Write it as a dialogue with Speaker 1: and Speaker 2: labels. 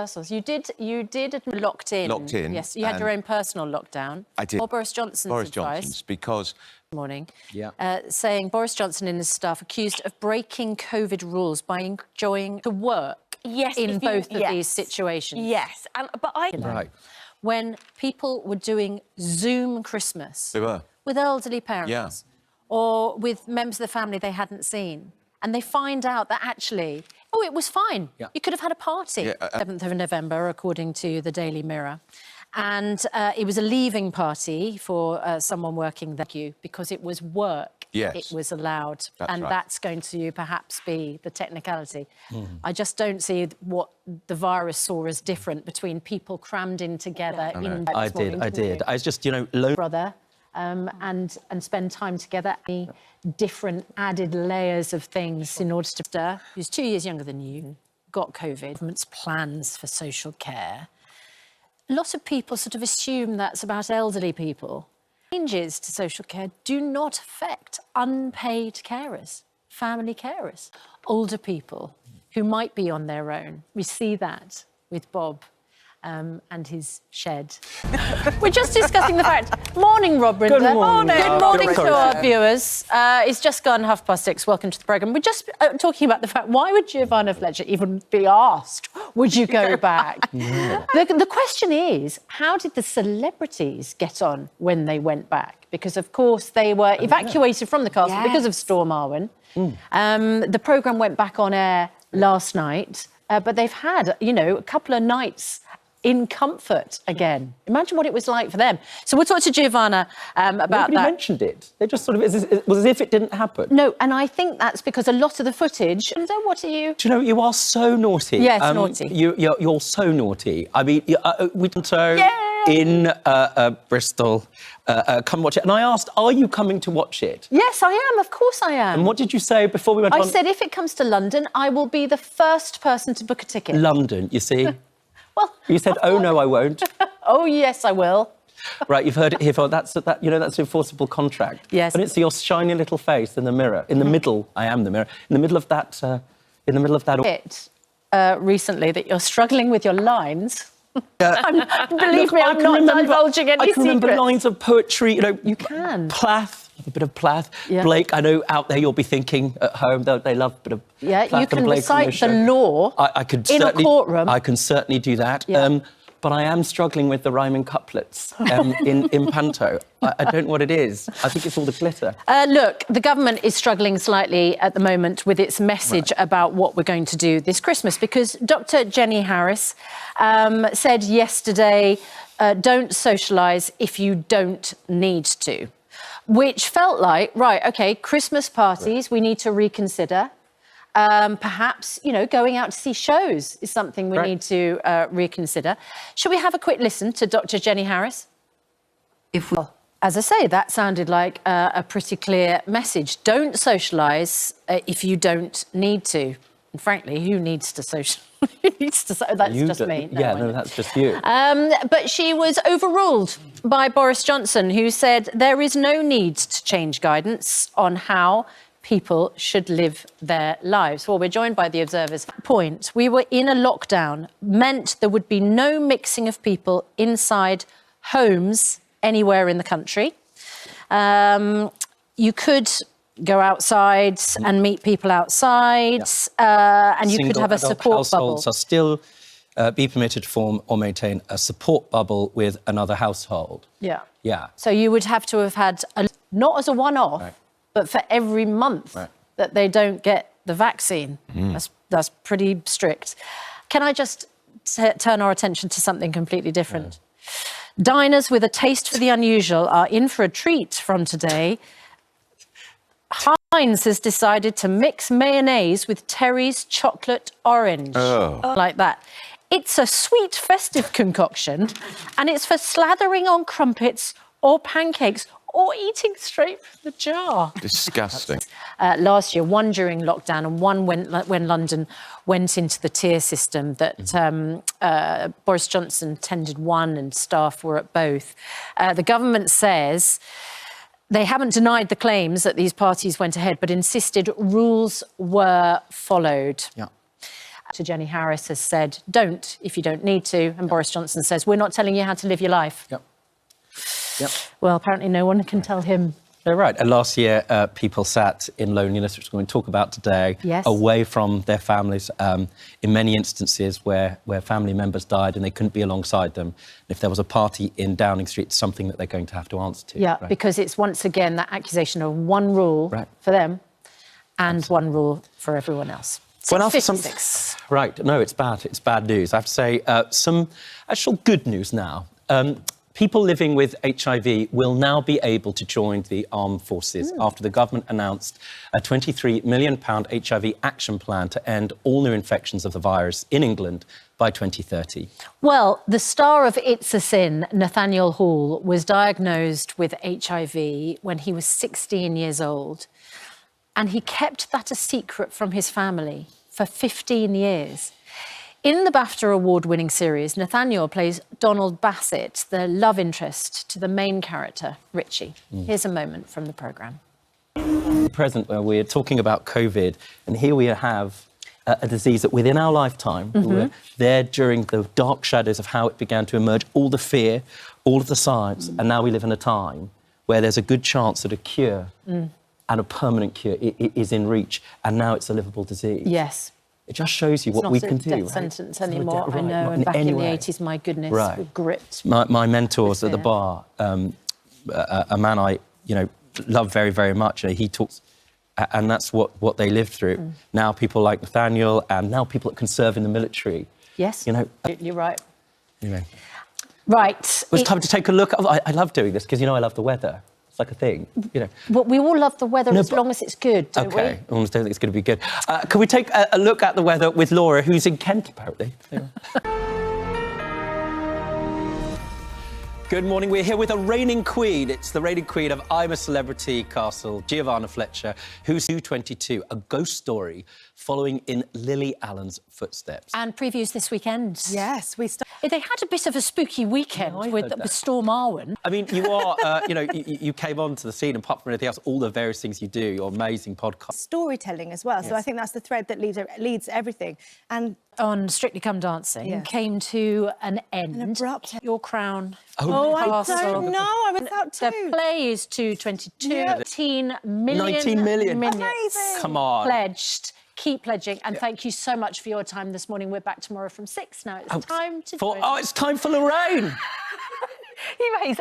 Speaker 1: rehearsals. You did locked in.
Speaker 2: Locked in.
Speaker 1: Yes, you had your own personal lockdown.
Speaker 2: I did.
Speaker 1: Or Boris Johnson's advice.
Speaker 2: Because...
Speaker 1: Morning.
Speaker 2: Yeah.
Speaker 1: Saying Boris Johnson and his staff accused of breaking COVID rules by enjoying to work in both of these situations.
Speaker 3: Yes, but
Speaker 2: Right.
Speaker 1: When people were doing Zoom Christmas...
Speaker 2: They were.
Speaker 1: With elderly parents.
Speaker 2: Yeah.
Speaker 1: Or with members of the family they hadn't seen. And they find out that actually, oh, it was fine.
Speaker 2: Yeah.
Speaker 1: You could have had a party.
Speaker 2: Yeah,
Speaker 1: 7th of November, according to the Daily Mirror. And it was a leaving party for someone working there because it was work.
Speaker 2: Yes.
Speaker 1: It was allowed.
Speaker 2: That's right.
Speaker 1: That's going to perhaps be the technicality. I just don't see what the virus saw as different between people crammed in together.
Speaker 4: I did. I was just,
Speaker 1: Brother. And spend time together. Different added layers of things in order to... Who's 2 years younger than you, got COVID. Government's plans for social care. A lot of people sort of assume that's about elderly people. Changes to social care do not affect unpaid carers, family carers, older people who might be on their own. We see that with Bob. And his shed. We're just discussing the fact. Morning, Rob Rinder.
Speaker 4: Good morning.
Speaker 1: Good morning to our viewers. It's just gone 6:30. Welcome to the programme. We're just talking about the fact, why would Giovanna Fletcher even be asked, would you go back? The question is, how did the celebrities get on when they went back? Because, of course, they were evacuated from the castle because of Storm Arwen. The programme went back on air last night, but they've had, a couple of nights in comfort again. Imagine what it was like for them. So we'll talk to Giovanna about
Speaker 4: Nobody
Speaker 1: that.
Speaker 4: mentioned it. They just sort of, it was as if it didn't happen.
Speaker 1: No, and I think that's because a lot of the footage... What are you...
Speaker 4: Do you know, you are so naughty.
Speaker 1: Yes, naughty.
Speaker 4: You're so naughty. I mean, we in Bristol, come watch it. And I asked, are you coming to watch it?
Speaker 1: Yes, I am. Of course I am.
Speaker 4: And what did you say before we went on?
Speaker 1: I said, if it comes to London, I will be the first person to book a ticket.
Speaker 4: London, you see?
Speaker 1: Well,
Speaker 4: you said, oh, no, I won't.
Speaker 1: Oh, yes, I will.
Speaker 4: Right, you've heard it here. That's an enforceable contract.
Speaker 1: Yes.
Speaker 4: And it's your shiny little face in the mirror. In the middle, I am the mirror. In the middle of that...
Speaker 1: Recently that you're struggling with your lines. Believe me, I'm not divulging any
Speaker 4: I can remember
Speaker 1: secrets.
Speaker 4: lines of poetry,
Speaker 1: You can.
Speaker 4: Plath, a bit of Plath.
Speaker 1: Yeah.
Speaker 4: Blake, I know out there you'll be thinking at home, they love a bit of Plath
Speaker 1: you can
Speaker 4: and Blake
Speaker 1: recite the law
Speaker 4: I could
Speaker 1: in a courtroom.
Speaker 4: I can certainly do that.
Speaker 1: Yeah.
Speaker 4: But I am struggling with the rhyming couplets in panto. I don't know what it is. I think it's all the glitter.
Speaker 1: Look, the government is struggling slightly at the moment with its message about what we're going to do this Christmas, because Dr. Jenny Harris said yesterday, don't socialise if you don't need to, which felt like, right, OK, Christmas parties, we need to reconsider. Perhaps, going out to see shows is something we need to reconsider. Shall we have a quick listen to Dr. Jenny Harris? As I say, that sounded like a pretty clear message. Don't socialise if you don't need to. And frankly, who needs to socialise? That's just me.
Speaker 4: No, that's just you.
Speaker 1: But she was overruled by Boris Johnson, who said there is no need to change guidance on how people should live their lives. Well, we're joined by the Observer's point. We were in a lockdown, meant there would be no mixing of people inside homes anywhere in the country. You could go outside and meet people outside, and you could have a support bubble.
Speaker 4: Households are still be permitted to form or maintain a support bubble with another household. Yeah.
Speaker 1: So you would have to have had, not as a one-off, but for every month that they don't get the vaccine. That's pretty strict. Can I just turn our attention to something completely different? Diners with a taste for the unusual are in for a treat from today. Heinz has decided to mix mayonnaise with Terry's chocolate orange. Like that. It's a sweet festive concoction, and it's for slathering on crumpets or pancakes or eating straight from the jar.
Speaker 2: Disgusting.
Speaker 1: Last year, one during lockdown and one when London went into the tier system that Boris Johnson tended one and staff were at both. The government says they haven't denied the claims that these parties went ahead, but insisted rules were followed. To Jenny Harris has said, don't if you don't need to. And Boris Johnson says, we're not telling you how to live your life.
Speaker 4: Yep.
Speaker 1: Well, apparently no one can tell him.
Speaker 4: They're right. And last year, people sat in loneliness, which we're going to talk about today,
Speaker 1: Yes.
Speaker 4: away from their families, in many instances where family members died and they couldn't be alongside them. If there was a party in Downing Street, it's something that they're going to have to answer to.
Speaker 1: Yeah,
Speaker 4: right?
Speaker 1: because it's once again that accusation of one rule for them and one rule for everyone else.
Speaker 4: Well, after
Speaker 1: 6:56.
Speaker 4: Right, no, it's bad. It's bad news. I have to say, some actual good news now. People living with HIV will now be able to join the armed forces after the government announced a £23 million HIV action plan to end all new infections of the virus in England by 2030.
Speaker 1: Well, the star of It's a Sin, Nathaniel Hall, was diagnosed with HIV when he was 16 years old. And he kept that a secret from his family for 15 years. In the BAFTA award-winning series, Nathaniel plays Donald Bassett, the love interest to the main character, Richie. Here's a moment from the programme.
Speaker 4: Present, where we're talking about COVID, and here we have a disease that within our lifetime, we were there during the dark shadows of how it began to emerge, all the fear, all of the science, and now we live in a time where there's a good chance that a cure and a permanent cure is in reach, and now it's a livable disease.
Speaker 1: Yes.
Speaker 4: It just shows you what we can do.
Speaker 1: It's not a death sentence anymore, I know,
Speaker 4: not
Speaker 1: and
Speaker 4: in
Speaker 1: back in
Speaker 4: any
Speaker 1: the
Speaker 4: way.
Speaker 1: 80s, my goodness,
Speaker 4: Right.
Speaker 1: with grit.
Speaker 4: My mentors at the
Speaker 1: fear.
Speaker 4: bar, a man I, love very, very much, he talks, and that's what they lived through. Now people like Nathaniel, and now people that can serve in the military.
Speaker 1: Yes, you're right.
Speaker 4: Anyway.
Speaker 1: Right.
Speaker 4: It's time to take a look. I love doing this because, I love the weather. It's like a thing,
Speaker 1: But we all love the weather as long as it's good, don't we?
Speaker 4: Okay, I almost don't think it's going to be good. Can we take a look at the weather with Laura, who's in Kent, apparently? Good morning. We're here with a reigning queen. It's the reigning queen of I'm a Celebrity Castle, Giovanna Fletcher, who's 22, a ghost story following in Lily Allen's footsteps.
Speaker 1: And previews this weekend.
Speaker 2: Yes,
Speaker 1: They had a bit of a spooky weekend
Speaker 4: I
Speaker 1: with
Speaker 4: heard that.
Speaker 1: Storm Arwen.
Speaker 4: I mean, you are, you came onto the scene, and apart from anything else, all the various things you do, your amazing podcast.
Speaker 2: storytelling as well. So I think that's the thread that leads everything. And
Speaker 1: On Strictly Come Dancing
Speaker 2: Yeah.
Speaker 1: came to an end.
Speaker 2: An abrupt end.
Speaker 1: Your crown.
Speaker 2: I
Speaker 1: Castle.
Speaker 2: don't know. I was out
Speaker 1: The
Speaker 2: too.
Speaker 1: play is to 22,
Speaker 2: Yeah.
Speaker 1: 19 million
Speaker 4: 19 million.
Speaker 1: minutes
Speaker 2: Amazing.
Speaker 4: Come on.
Speaker 1: pledged. Keep pledging, and thank you so much for your time this morning. We're back tomorrow from 6 now. It's time to join.
Speaker 4: It's time for Lorraine.
Speaker 1: He's